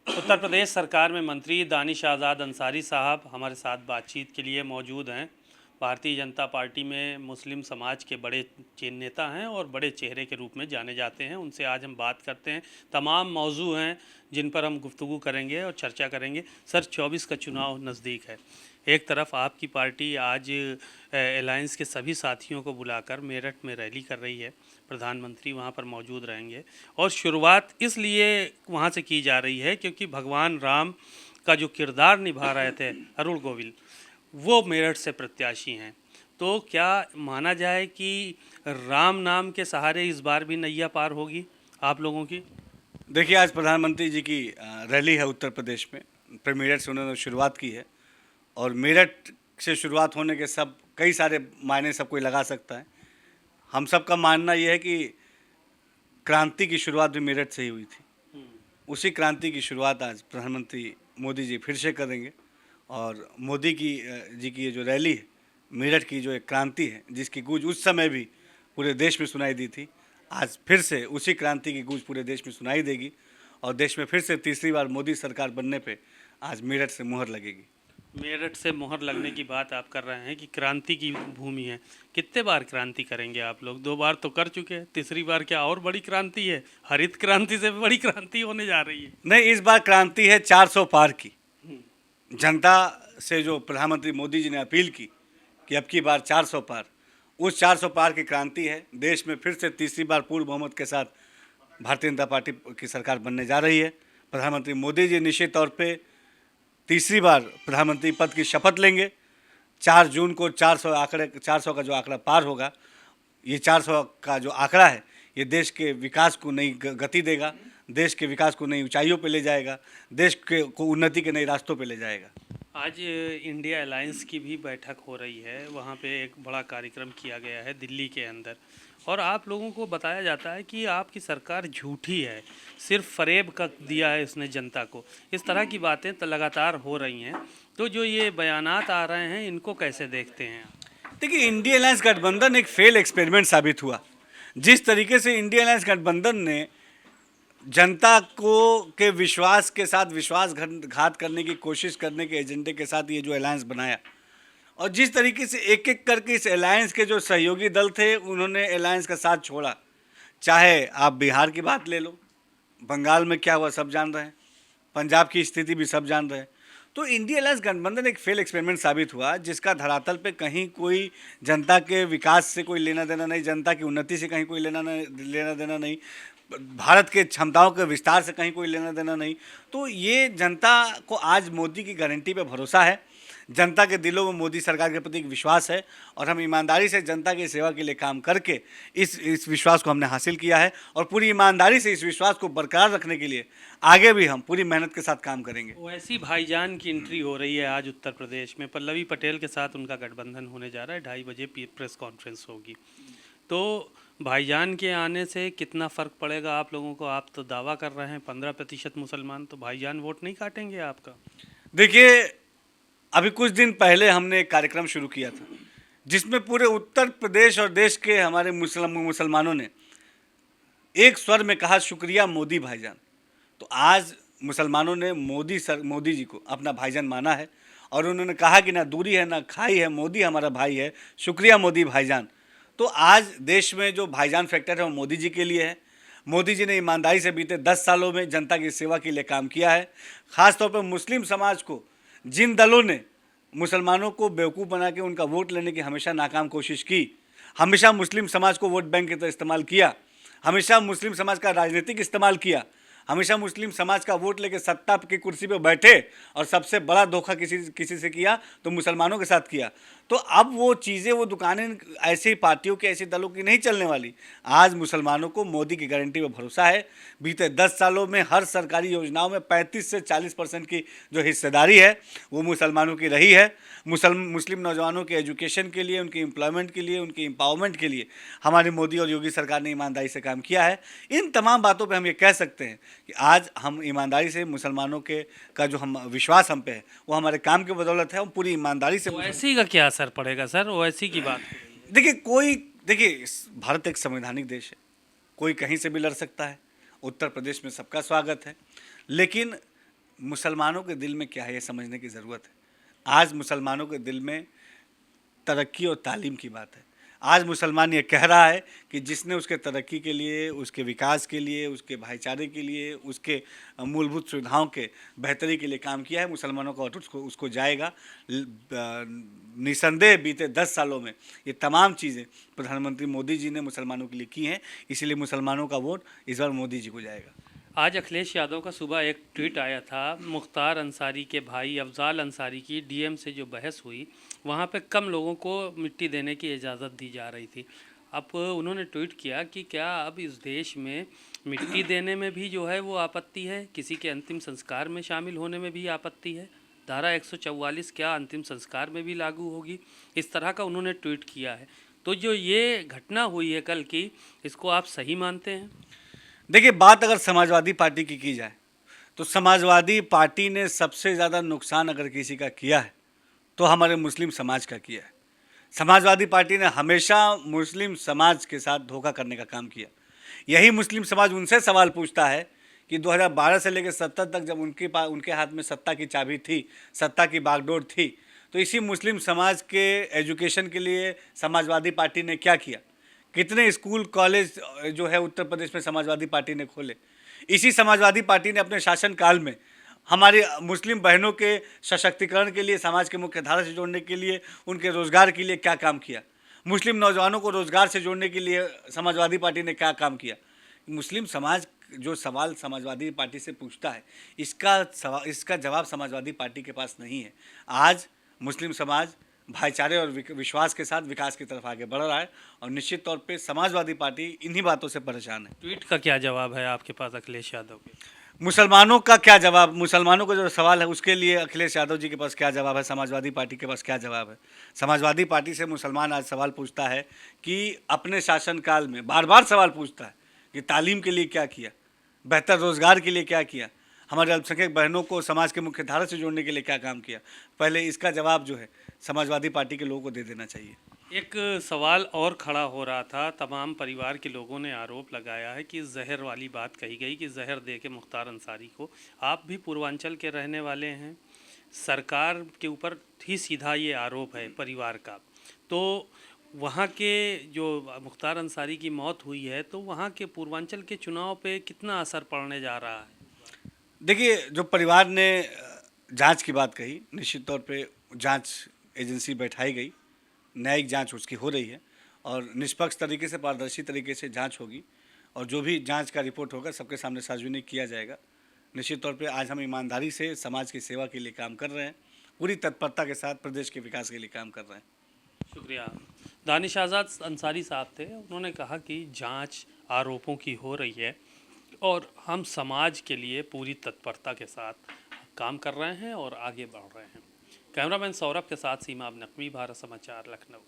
उत्तर प्रदेश सरकार में मंत्री दानिश आज़ाद अंसारी साहब हमारे साथ बातचीत के लिए मौजूद हैं। भारतीय जनता पार्टी में मुस्लिम समाज के बड़े नेता हैं और बड़े चेहरे के रूप में जाने जाते हैं। उनसे आज हम बात करते हैं। तमाम मौजू हैं जिन पर हम गुफ्तगू करेंगे और चर्चा करेंगे। सर, 24 का चुनाव नज़दीक है। एक तरफ आपकी पार्टी आज अलायंस के सभी साथियों को बुलाकर मेरठ में रैली कर रही है। प्रधानमंत्री वहां पर मौजूद रहेंगे और शुरुआत इसलिए वहां से की जा रही है क्योंकि भगवान राम का जो किरदार निभा रहे थे अरुण गोविल, वो मेरठ से प्रत्याशी हैं। तो क्या माना जाए कि राम नाम के सहारे इस बार भी नैया पार होगी आप लोगों की? देखिए, आज प्रधानमंत्री जी की रैली है उत्तर प्रदेश में। फिर मेरठ से उन्होंने शुरुआत की है और मेरठ से शुरुआत होने के सब कई सारे मायने सब कोई लगा सकता है। हम सब का मानना यह है कि क्रांति की शुरुआत भी मेरठ से ही हुई थी। उसी क्रांति की शुरुआत आज प्रधानमंत्री मोदी जी फिर से करेंगे और मोदी की जी की ये जो रैली है, मेरठ की जो एक क्रांति है जिसकी गूंज उस समय भी पूरे देश में सुनाई दी थी, आज फिर से उसी क्रांति की गूंज पूरे देश में सुनाई देगी और देश में फिर से तीसरी बार मोदी सरकार बनने पे आज मेरठ से मुहर लगेगी। मेरठ से मुहर लगने की बात आप कर रहे हैं कि क्रांति की भूमि है। कितने बार क्रांति करेंगे आप लोग? 2 बार तो कर चुके हैं, तीसरी बार क्या और बड़ी क्रांति है? हरित क्रांति से बड़ी क्रांति होने जा रही है। नहीं, इस बार क्रांति है 400 पार की। जनता से जो प्रधानमंत्री मोदी जी ने अपील की कि अब की बार 400 पार, उस 400 पार की क्रांति है। देश में फिर से तीसरी बार पूर्ण बहुमत के साथ भारतीय जनता पार्टी की सरकार बनने जा रही है। प्रधानमंत्री मोदी जी निश्चित तौर पे तीसरी बार प्रधानमंत्री पद की शपथ लेंगे। 4 जून को 400 का जो आंकड़ा पार होगा, ये 400 का जो आंकड़ा है, ये देश के विकास को नई गति देगा, देश के विकास को नई ऊंचाइयों पे ले जाएगा, देश के को उन्नति के नए रास्तों पे ले जाएगा। आज इंडिया अलायंस की भी बैठक हो रही है। वहाँ पे एक बड़ा कार्यक्रम किया गया है दिल्ली के अंदर और आप लोगों को बताया जाता है कि आपकी सरकार झूठी है, सिर्फ फरेब कर दिया है इसने जनता को। इस तरह की बातें तो लगातार हो रही हैं। तो जो ये बयानात आ रहे हैं, इनको कैसे देखते हैं? देखिए, इंडिया अलायंस गठबंधन एक फेल एक्सपेरिमेंट साबित हुआ। जिस तरीके से इंडिया अलायंस गठबंधन ने जनता को के विश्वास के साथ विश्वासघात करने की कोशिश करने के एजेंडे के साथ ये जो अलायंस बनाया और जिस तरीके से एक एक करके इस अलायंस के जो सहयोगी दल थे उन्होंने अलायंस का साथ छोड़ा। चाहे आप बिहार की बात ले लो, बंगाल में क्या हुआ सब जान रहे हैं, पंजाब की स्थिति भी सब जान रहे हैं। तो इंडिया अलायंस गठबंधन एक फेल एक्सपेरिमेंट साबित हुआ जिसका धरातल पे कहीं कोई जनता के विकास से कोई लेना देना नहीं, जनता की उन्नति से कहीं कोई लेना देना नहीं, भारत के क्षमताओं के विस्तार से कहीं कोई लेना देना नहीं। तो ये जनता को आज मोदी की गारंटी पे भरोसा है, जनता के दिलों में मोदी सरकार के प्रति एक विश्वास है और हम ईमानदारी से जनता की सेवा के लिए काम करके इस विश्वास को हमने हासिल किया है और पूरी ईमानदारी से इस विश्वास को बरकरार रखने के लिए आगे भी हम पूरी मेहनत के साथ काम करेंगे। वैसी भाईजान की एंट्री हो रही है आज उत्तर प्रदेश में। पल्लवी पटेल के साथ उनका गठबंधन होने जा रहा है। 2:30 बजे प्रेस कॉन्फ्रेंस होगी। तो भाईजान के आने से कितना फ़र्क पड़ेगा आप लोगों को? आप तो दावा कर रहे हैं 15% मुसलमान, तो भाईजान वोट नहीं काटेंगे आपका? देखिए, अभी कुछ दिन पहले हमने एक कार्यक्रम शुरू किया था जिसमें पूरे उत्तर प्रदेश और देश के हमारे मुसलमानों ने एक स्वर में कहा, शुक्रिया मोदी भाईजान। तो आज मुसलमानों ने मोदी जी को अपना भाईजान माना है और उन्होंने कहा कि ना दूरी है ना खाई है, मोदी हमारा भाई है, शुक्रिया मोदी भाईजान। तो आज देश में जो भाईजान फैक्टर है वो मोदी जी के लिए है। मोदी जी ने ईमानदारी से बीते 10 सालों में जनता की सेवा के लिए काम किया है। ख़ासतौर पर मुस्लिम समाज को, जिन दलों ने मुसलमानों को बेवकूफ़ बना के उनका वोट लेने की हमेशा नाकाम कोशिश की, हमेशा मुस्लिम समाज को वोट बैंक की तरह इस्तेमाल किया, हमेशा मुस्लिम समाज का राजनीतिक इस्तेमाल किया, हमेशा मुस्लिम समाज का वोट लेके सत्ता की कुर्सी पे बैठे और सबसे बड़ा धोखा किसी से किया तो मुसलमानों के साथ किया। तो अब वो चीज़ें, वो दुकानें ऐसी पार्टियों की, ऐसी दलों की नहीं चलने वाली। आज मुसलमानों को मोदी की गारंटी पर भरोसा है। बीते 10 सालों में हर सरकारी योजनाओं में 35 से 40% की जो हिस्सेदारी है वो मुसलमानों की रही है। मुस्लिम नौजवानों के एजुकेशन के लिए, उनके एम्प्लॉयमेंट के लिए, उनके एम्पावरमेंट के लिए हमारी मोदी और योगी सरकार ने ईमानदारी से काम किया है। इन तमाम बातों पे हम ये कह सकते हैं कि आज हम ईमानदारी से मुसलमानों के का जो हम विश्वास हम पे है वो हमारे काम की बदौलत है। हम पूरी ईमानदारी से ओवैसी का क्या असर पड़ेगा सर? ओवैसी की बात हो रही है। देखिए, भारत एक संवैधानिक देश है, कोई कहीं से भी लड़ सकता है। उत्तर प्रदेश में सबका स्वागत है, लेकिन मुसलमानों के दिल में क्या है ये समझने की ज़रूरत है। आज मुसलमानों के दिल में तरक्की और तालीम की बात है। आज मुसलमान ये कह रहा है कि जिसने उसके तरक्की के लिए, उसके विकास के लिए, उसके भाईचारे के लिए, उसके मूलभूत सुविधाओं के बेहतरी के लिए काम किया है, मुसलमानों का वोट उसको जाएगा। निसंदेह बीते 10 सालों में ये तमाम चीज़ें प्रधानमंत्री मोदी जी ने मुसलमानों के लिए की हैं, इसीलिए मुसलमानों का वोट इस बार मोदी जी को जाएगा। आज अखिलेश यादव का सुबह एक ट्वीट आया था, मुख्तार अंसारी के भाई अफजाल अंसारी की डीएम से जो बहस हुई, वहाँ पे कम लोगों को मिट्टी देने की इजाज़त दी जा रही थी। अब उन्होंने ट्वीट किया कि क्या अब इस देश में मिट्टी देने में भी जो है वो आपत्ति है, किसी के अंतिम संस्कार में शामिल होने में भी आपत्ति है? धारा 144 क्या अंतिम संस्कार में भी लागू होगी? इस तरह का उन्होंने ट्वीट किया है। तो जो ये घटना हुई है कल की, इसको आप सही मानते हैं? देखिए, बात अगर समाजवादी पार्टी की जाए तो समाजवादी पार्टी ने सबसे ज़्यादा नुकसान अगर किसी का किया है तो हमारे मुस्लिम समाज का किया है। समाजवादी पार्टी ने हमेशा मुस्लिम समाज के साथ धोखा करने का काम किया। यही मुस्लिम समाज उनसे सवाल पूछता है कि 2012 से लेकर 70 तक जब उनके हाथ में सत्ता की चाबी थी, सत्ता की बागडोर थी, तो इसी मुस्लिम समाज के एजुकेशन के लिए समाजवादी पार्टी ने क्या किया? कितने स्कूल कॉलेज जो है उत्तर प्रदेश में समाजवादी पार्टी ने खोले? इसी समाजवादी पार्टी ने अपने शासनकाल में हमारी मुस्लिम बहनों के सशक्तिकरण के लिए, समाज के मुख्य धारा से जोड़ने के लिए, उनके रोज़गार के लिए क्या काम किया? मुस्लिम नौजवानों को रोज़गार से जोड़ने के लिए समाजवादी पार्टी ने क्या काम किया? मुस्लिम समाज जो सवाल समाजवादी पार्टी से पूछता है, इसका जवाब समाजवादी पार्टी के पास नहीं है। आज मुस्लिम समाज भाईचारे और विश्वास के साथ विकास की तरफ आगे बढ़ रहा है और निश्चित तौर पे समाजवादी पार्टी इन्हीं बातों से परेशान है। ट्वीट का क्या जवाब है आपके पास अखिलेश यादव के? मुसलमानों का क्या जवाब? मुसलमानों का जो सवाल है उसके लिए अखिलेश यादव जी के पास क्या जवाब है? समाजवादी पार्टी के पास क्या जवाब है? समाजवादी पार्टी से मुसलमान आज सवाल पूछता है कि अपने शासनकाल में बार बार सवाल पूछता है कि तालीम के लिए क्या किया, बेहतर रोज़गार के लिए क्या किया, हमारे अल्पसंख्यक बहनों को समाज के मुख्य धारा से जोड़ने के लिए क्या काम किया। पहले इसका जवाब जो है समाजवादी पार्टी के लोगों को दे देना चाहिए। एक सवाल और खड़ा हो रहा था, तमाम परिवार के लोगों ने आरोप लगाया है कि जहर वाली बात कही गई कि जहर दे के मुख्तार अंसारी को। आप भी पूर्वांचल के रहने वाले हैं, सरकार के ऊपर ही सीधा ये आरोप है परिवार का, तो वहाँ के जो मुख्तार अंसारी की मौत हुई है तो वहाँ के पूर्वांचल के चुनाव पे कितना असर पड़ने जा रहा है? देखिए, जो परिवार ने जांच की बात कही, निश्चित तौर पे जांच एजेंसी बैठाई गई, न्यायिक जांच उसकी हो रही है और निष्पक्ष तरीके से, पारदर्शी तरीके से जांच होगी और जो भी जांच का रिपोर्ट होगा सबके सामने सार्वजनिक किया जाएगा। निश्चित तौर पे आज हम ईमानदारी से समाज की सेवा के लिए काम कर रहे हैं, पूरी तत्परता के साथ प्रदेश के विकास के लिए काम कर रहे हैं। शुक्रिया। दानिश आज़ाद अंसारी साहब थे, उन्होंने कहा कि जांच आरोपों की हो रही है और हम समाज के लिए पूरी तत्परता के साथ काम कर रहे हैं और आगे बढ़ रहे हैं। कैमरामैन सौरभ के साथ सीमा अब नकवी, भारत समाचार, लखनऊ।